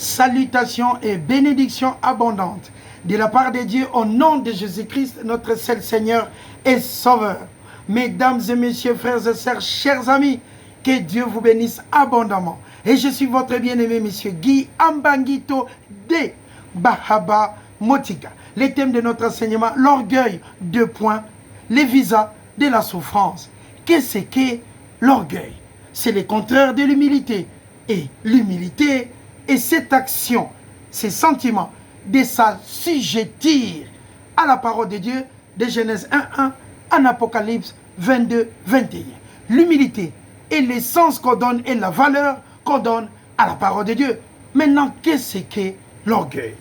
Salutations et bénédictions abondantes de la part de Dieu au nom de Jésus-Christ, notre seul Seigneur et Sauveur. Mesdames et messieurs, frères et sœurs, chers amis, que Dieu vous bénisse abondamment. Et je suis votre bien-aimé, monsieur Guy Ambangito de Bahaba Motika. Le thème de notre enseignement, l'orgueil, les visas de la souffrance. Qu'est-ce que l'orgueil? C'est le contraire de l'humilité. Et l'humilité est cette action, ces sentiments de s'assujettir à la parole de Dieu de Genèse 1:1 en Apocalypse 22:21. L'humilité est l'essence qu'on donne et la valeur qu'on donne à la parole de Dieu. Maintenant, qu'est-ce que l'orgueil?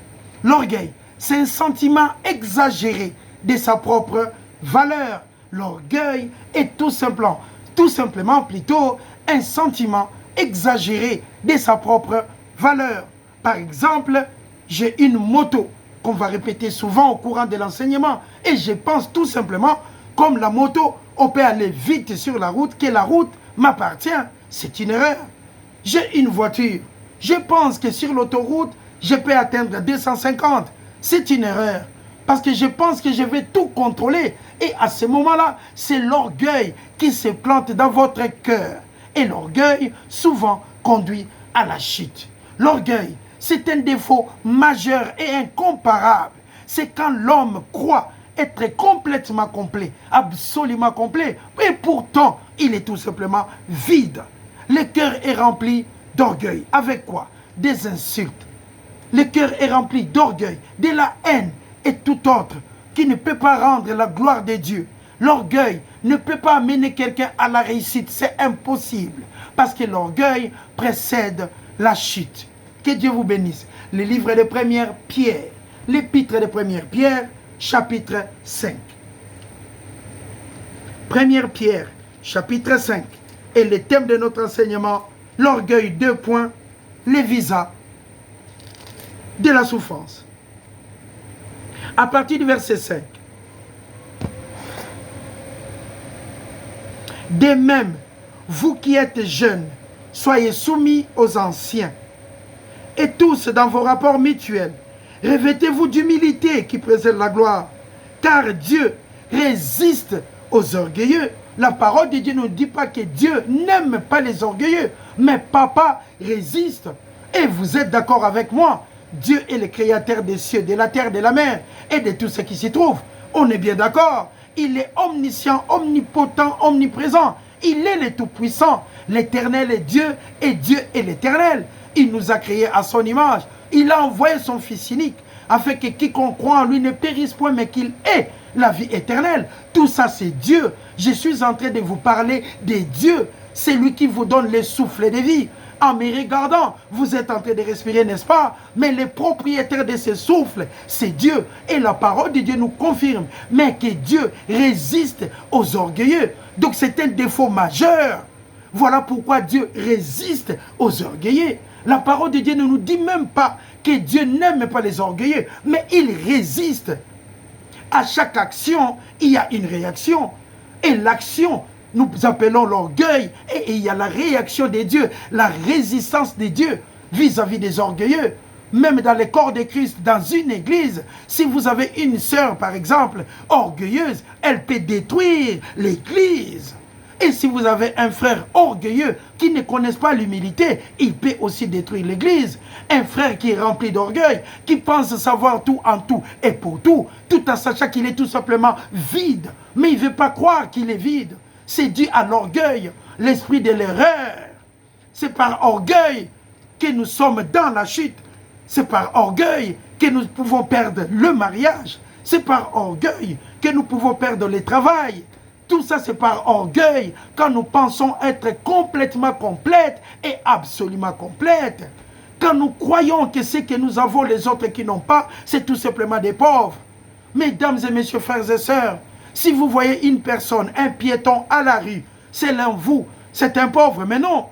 L'orgueil, c'est un sentiment exagéré de sa propre valeur. L'orgueil est tout simplement plutôt un sentiment exagéré de sa propre valeur. Par exemple, j'ai une moto qu'on va répéter souvent au courant de l'enseignement et je pense tout simplement, comme la moto, on peut aller vite sur la route, que la route m'appartient. C'est une erreur. J'ai une voiture. Je pense que sur l'autoroute, je peux atteindre 250. C'est une erreur. Parce que je pense que je vais tout contrôler. Et à ce moment-là, c'est l'orgueil qui se plante dans votre cœur. Et l'orgueil, souvent, conduit à la chute. L'orgueil, c'est un défaut majeur et incomparable. C'est quand l'homme croit être complètement complet, absolument complet, et pourtant, il est tout simplement vide. Le cœur est rempli d'orgueil. Avec quoi? Des insultes. Le cœur est rempli d'orgueil, de la haine et tout autre qui ne peut pas rendre la gloire de Dieu. L'orgueil ne peut pas amener quelqu'un à la réussite. C'est impossible. Parce que l'orgueil précède la chute. Que Dieu vous bénisse. Le livre de 1 Pierre, l'épître de 1 Pierre, chapitre 5. 1 Pierre, chapitre 5. Et le thème de notre enseignement, l'orgueil, les visas de la souffrance. À partir du verset 5. De même, vous qui êtes jeunes, soyez soumis aux anciens. Et tous, dans vos rapports mutuels, revêtez-vous d'humilité qui précède la gloire. Car Dieu résiste aux orgueilleux. La parole de Dieu ne dit pas que Dieu n'aime pas les orgueilleux. Mais Papa résiste. Et vous êtes d'accord avec moi? Dieu est le créateur des cieux, de la terre, de la mer et de tout ce qui s'y trouve. On est bien d'accord. Il est omniscient, omnipotent, omniprésent. Il est le Tout-Puissant. L'Éternel est Dieu et Dieu est l'Éternel. Il nous a créés à son image. Il a envoyé son Fils unique afin que quiconque croit en lui ne périsse point mais qu'il ait la vie éternelle. Tout ça c'est Dieu. Je suis en train de vous parler de Dieu. C'est lui qui vous donne le souffle de vie. En me regardant, vous êtes en train de respirer, n'est-ce pas? Mais le propriétaire de ce souffle, c'est Dieu. Et la parole de Dieu nous confirme, mais que Dieu résiste aux orgueilleux. Donc c'est un défaut majeur. Voilà pourquoi Dieu résiste aux orgueilleux. La parole de Dieu ne nous dit même pas que Dieu n'aime pas les orgueilleux, mais il résiste. À chaque action, il y a une réaction. Et l'action, nous appelons l'orgueil, et il y a la réaction de Dieu, la résistance de Dieu vis-à-vis des orgueilleux. Même dans le corps de Christ, dans une église, si vous avez une sœur, par exemple, orgueilleuse, elle peut détruire l'église. Et si vous avez un frère orgueilleux qui ne connaisse pas l'humilité, il peut aussi détruire l'église. Un frère qui est rempli d'orgueil, qui pense savoir tout en tout et pour tout, tout en sachant qu'il est tout simplement vide. Mais il ne veut pas croire qu'il est vide. C'est dû à l'orgueil, l'esprit de l'erreur. C'est par orgueil que nous sommes dans la chute. C'est par orgueil que nous pouvons perdre le mariage. C'est par orgueil que nous pouvons perdre le travail. Tout ça, c'est par orgueil quand nous pensons être complètement complètes et absolument complètes. Quand nous croyons que ce que nous avons, les autres qui n'ont pas, c'est tout simplement des pauvres. Mesdames et messieurs, frères et sœurs, si vous voyez une personne, un piéton à la rue, c'est l'un de vous, c'est un pauvre, mais non.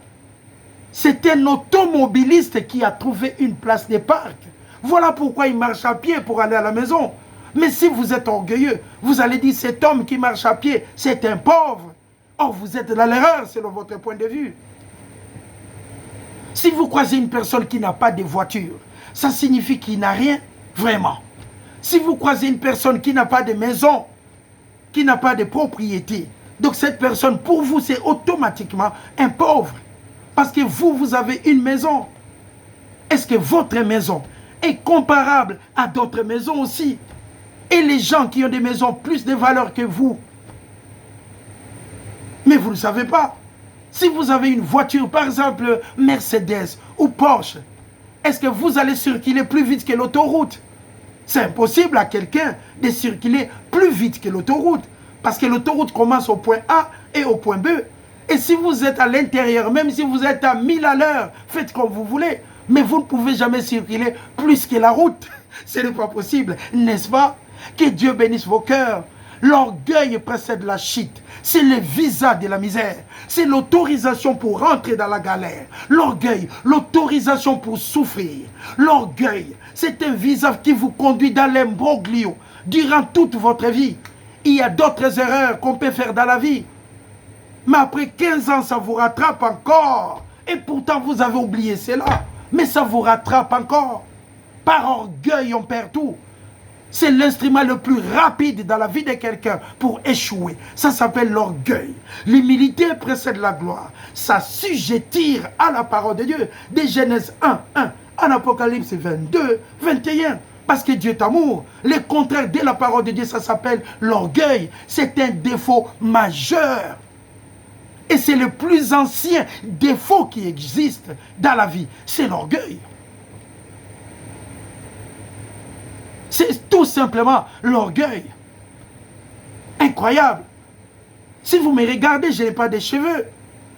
C'est un automobiliste qui a trouvé une place de parc. Voilà pourquoi il marche à pied pour aller à la maison. Mais si vous êtes orgueilleux, vous allez dire cet homme qui marche à pied, c'est un pauvre. Or, vous êtes dans l'erreur selon votre point de vue. Si vous croisez une personne qui n'a pas de voiture, ça signifie qu'il n'a rien, vraiment. Si vous croisez une personne qui n'a pas de maison, qui n'a pas de propriété, donc cette personne, pour vous, c'est automatiquement un pauvre. Parce que vous, vous avez une maison. Est-ce que votre maison est comparable à d'autres maisons aussi? Et les gens qui ont des maisons plus de valeur que vous, mais vous ne le savez pas. Si vous avez une voiture, par exemple Mercedes ou Porsche, est-ce que vous allez circuler plus vite que l'autoroute? C'est impossible à quelqu'un de circuler plus vite que l'autoroute. Parce que l'autoroute commence au point A et au point B. Et si vous êtes à l'intérieur, même si vous êtes à 1000 à l'heure, faites comme vous voulez. Mais vous ne pouvez jamais circuler plus que la route. Ce n'est pas possible, n'est-ce pas? Que Dieu bénisse vos cœurs. L'orgueil précède la chute. C'est le visa de la misère. C'est l'autorisation pour rentrer dans la galère. L'orgueil, l'autorisation pour souffrir. L'orgueil, c'est un visa qui vous conduit dans l'imbroglio durant toute votre vie. Il y a d'autres erreurs qu'on peut faire dans la vie. Mais après 15 ans, ça vous rattrape encore. Et pourtant, vous avez oublié cela. Mais ça vous rattrape encore. Par orgueil, on perd tout. C'est l'instrument le plus rapide dans la vie de quelqu'un pour échouer. Ça s'appelle l'orgueil. L'humilité précède la gloire. S'assujettir à la parole de Dieu. De Genèse 1, 1, en Apocalypse 22, 21. Parce que Dieu est amour. Le contraire de la parole de Dieu, ça s'appelle l'orgueil. C'est un défaut majeur. Et c'est le plus ancien défaut qui existe dans la vie. C'est l'orgueil. C'est tout simplement l'orgueil. Incroyable. Si vous me regardez, je n'ai pas de cheveux.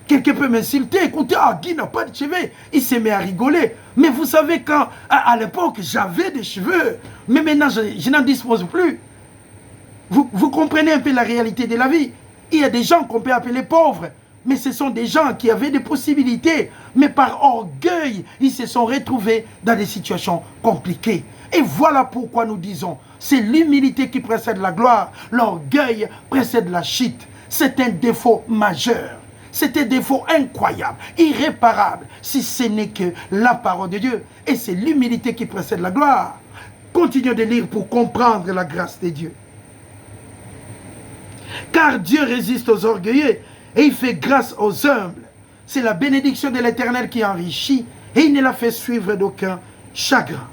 Quelqu'un peut m'insulter. Écoutez, Guy n'a pas de cheveux. Il se met à rigoler. Mais vous savez, quand à l'époque, j'avais des cheveux. Mais maintenant, je n'en dispose plus. Vous comprenez un peu la réalité de la vie. Il y a des gens qu'on peut appeler pauvres. Mais ce sont des gens qui avaient des possibilités. Mais par orgueil, ils se sont retrouvés dans des situations compliquées. Et voilà pourquoi nous disons, c'est l'humilité qui précède la gloire. L'orgueil précède la chute. C'est un défaut majeur. C'est un défaut incroyable, irréparable, si ce n'est que la parole de Dieu. Et c'est l'humilité qui précède la gloire. Continuons de lire pour comprendre la grâce de Dieu. Car Dieu résiste aux orgueilleux et il fait grâce aux humbles. C'est la bénédiction de l'Éternel qui enrichit et il ne la fait suivre d'aucun chagrin.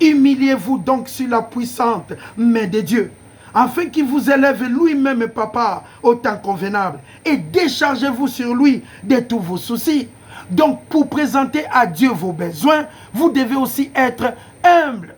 Humiliez-vous donc sur la puissante main de Dieu, afin qu'il vous élève lui-même, papa, au temps convenable, et déchargez-vous sur lui de tous vos soucis. Donc, pour présenter à Dieu vos besoins, vous devez aussi être humble.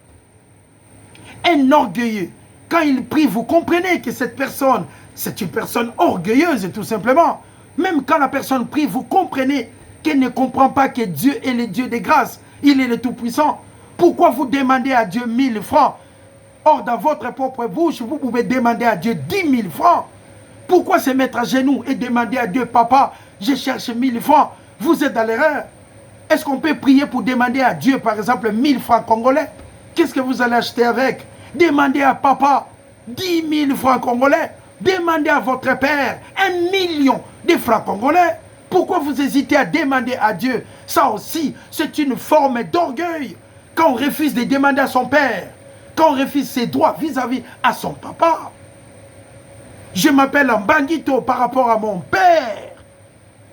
Un orgueilleux, quand il prie, vous comprenez que cette personne, c'est une personne orgueilleuse, tout simplement. Même quand la personne prie, vous comprenez qu'elle ne comprend pas que Dieu est le Dieu des grâces. Il est le Tout-Puissant. Pourquoi vous demandez à Dieu 1000 francs? Or, dans votre propre bouche, vous pouvez demander à Dieu 10 000 francs. Pourquoi se mettre à genoux et demander à Dieu, papa, je cherche 1000 francs? Vous êtes dans l'erreur. Est-ce qu'on peut prier pour demander à Dieu, par exemple, 1000 francs congolais? Qu'est-ce que vous allez acheter avec? Demandez à papa 10 000 francs congolais. Demandez à votre père 1 million de francs congolais. Pourquoi vous hésitez à demander à Dieu? Ça aussi, c'est une forme d'orgueil. Quand on refuse de demander à son père, quand on refuse ses droits vis-à-vis à son papa. Je m'appelle Mbangito par rapport à mon père.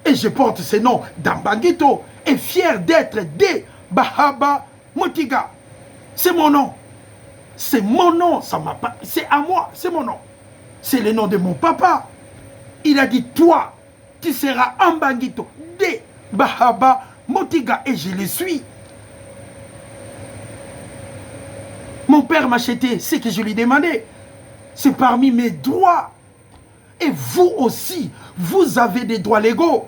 Et je porte ce nom d'Mbangito. Et fier d'être de Bahaba Motiga. C'est mon nom. C'est mon nom. C'est à moi. C'est mon nom. C'est le nom de mon papa. Il a dit, toi, tu seras Mbangito de Bahaba Motiga. Et je le suis. Mon père m'a acheté ce que je lui demandais. C'est parmi mes droits. Et vous aussi, vous avez des droits légaux.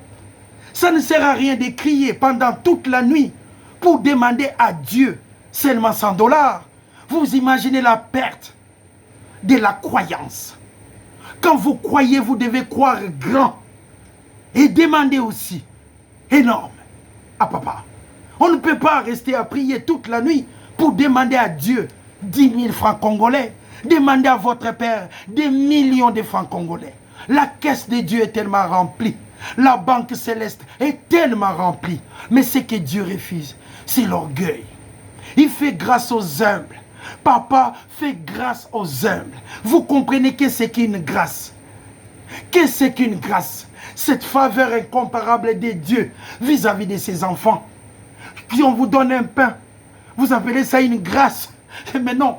Ça ne sert à rien de crier pendant toute la nuit pour demander à Dieu seulement 100 $. Vous imaginez la perte de la croyance. Quand vous croyez, vous devez croire grand. Et demander aussi énorme à papa. On ne peut pas rester à prier toute la nuit pour demander à Dieu 10 000 francs congolais. Demandez à votre père des millions de francs congolais. La caisse de Dieu est tellement remplie. La banque céleste est tellement remplie. Mais ce que Dieu refuse, c'est l'orgueil. Il fait grâce aux humbles. Papa fait grâce aux humbles. Vous comprenez que c'est qu'une grâce. Qu'est-ce que c'est qu'une grâce? Cette faveur incomparable de Dieu vis-à-vis de ses enfants. Puis on vous donne un pain. Vous appelez ça une grâce. Mais non.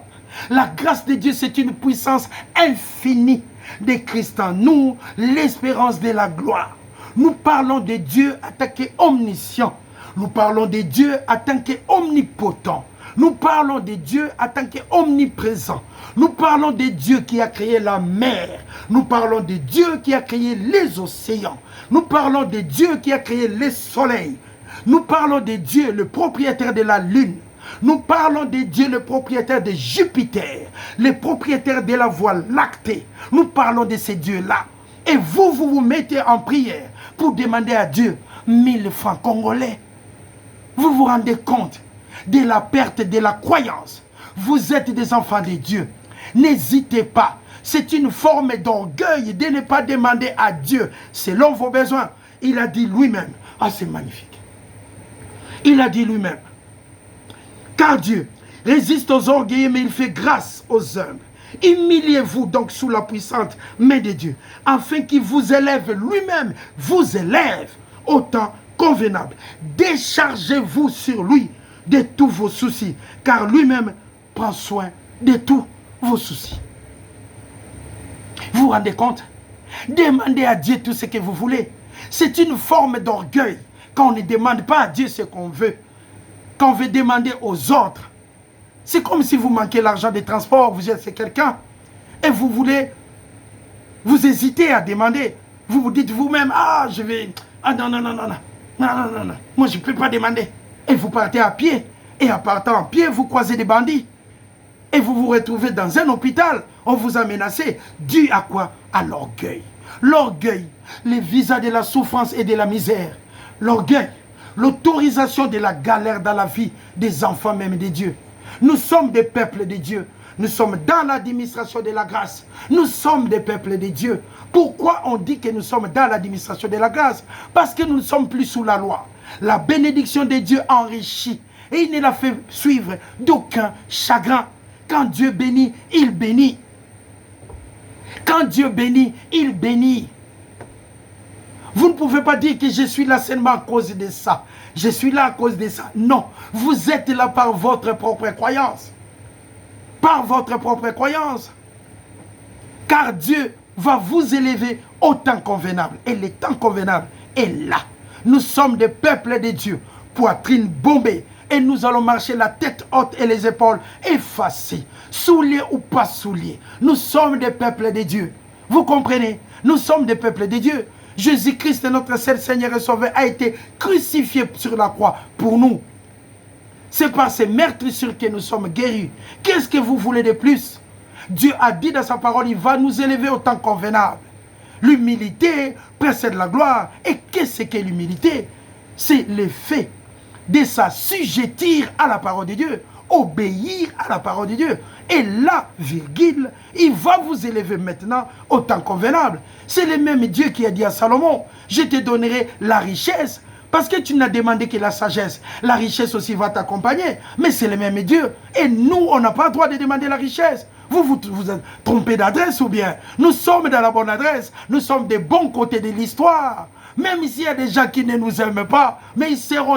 La grâce de Dieu, c'est une puissance infinie de Christ en nous, l'espérance de la gloire. Nous parlons de Dieu en tant qu'omniscient. Nous parlons de Dieu en tant qu'omnipotent. Nous parlons de Dieu en tant qu'omniprésent. Nous parlons de Dieu qui a créé la mer. Nous parlons de Dieu qui a créé les océans. Nous parlons de Dieu qui a créé le soleil. Nous parlons de Dieu, le propriétaire de la lune. Nous parlons de Dieu, le propriétaire de Jupiter, le propriétaire de la voie lactée. Nous parlons de ces dieux-là. Et vous vous mettez en prière pour demander à Dieu 1000 francs congolais. Vous vous rendez compte de la perte de la croyance. Vous êtes des enfants de Dieu. N'hésitez pas. C'est une forme d'orgueil de ne pas demander à Dieu selon vos besoins. Il a dit lui-même. Ah, c'est magnifique. Il a dit lui-même. Car Dieu résiste aux orgueilleux, mais il fait grâce aux humbles. Humiliez-vous donc sous la puissante main de Dieu, afin qu'il vous élève lui-même, vous élève au temps convenable. Déchargez-vous sur lui de tous vos soucis, car lui-même prend soin de tous vos soucis. Vous vous rendez compte? Demandez à Dieu tout ce que vous voulez. C'est une forme d'orgueil quand on ne demande pas à Dieu ce qu'on veut. Quand on veut demander aux autres. C'est comme si vous manquez l'argent des transports, vous êtes quelqu'un et vous voulez, vous hésitez à demander. Vous vous dites vous-même, ah je vais, ah non, moi je ne peux pas demander. Et vous partez à pied. Et en partant à pied, vous croisez des bandits. Et vous vous retrouvez dans un hôpital. On vous a menacé. Dû à quoi? À l'orgueil. L'orgueil, les visas de la souffrance et de la misère. L'orgueil, l'autorisation de la galère dans la vie des enfants même de Dieu. Nous sommes des peuples de Dieu. Nous sommes dans l'administration de la grâce. Nous sommes des peuples de Dieu. Pourquoi on dit que nous sommes dans l'administration de la grâce? Parce que nous ne sommes plus sous la loi. La bénédiction de Dieu enrichit. Et il ne la fait suivre d'aucun chagrin. Quand Dieu bénit, il bénit. Quand Dieu bénit, il bénit. Vous ne pouvez pas dire que je suis là seulement à cause de ça. Je suis là à cause de ça. Non, vous êtes là par votre propre croyance. Par votre propre croyance. Car Dieu va vous élever au temps convenable. Et le temps convenable est là. Nous sommes des peuples de Dieu, poitrine bombée. Et nous allons marcher la tête haute et les épaules effacées. Souliers ou pas souliers. Nous sommes des peuples de Dieu. Vous comprenez? Nous sommes des peuples de Dieu. Jésus-Christ, notre seul Seigneur et Sauveur, a été crucifié sur la croix pour nous. C'est par ces meurtrissures que nous sommes guéris. Qu'est-ce que vous voulez de plus? Dieu a dit dans sa parole, il va nous élever au temps convenable. L'humilité précède la gloire. Et qu'est-ce que l'humilité? C'est le fait de s'assujettir à la parole de Dieu, obéir à la parole de Dieu. Et là, virgule, il va vous élever maintenant au temps convenable. C'est le même Dieu qui a dit à Salomon, je te donnerai la richesse, parce que tu n'as demandé que la sagesse. La richesse aussi va t'accompagner. Mais c'est le même Dieu. Et nous, on n'a pas le droit de demander la richesse. Vous êtes trompé d'adresse ou bien? Nous sommes dans la bonne adresse. Nous sommes des bons côtés de l'histoire. Même s'il y a des gens qui ne nous aiment pas, mais ils seront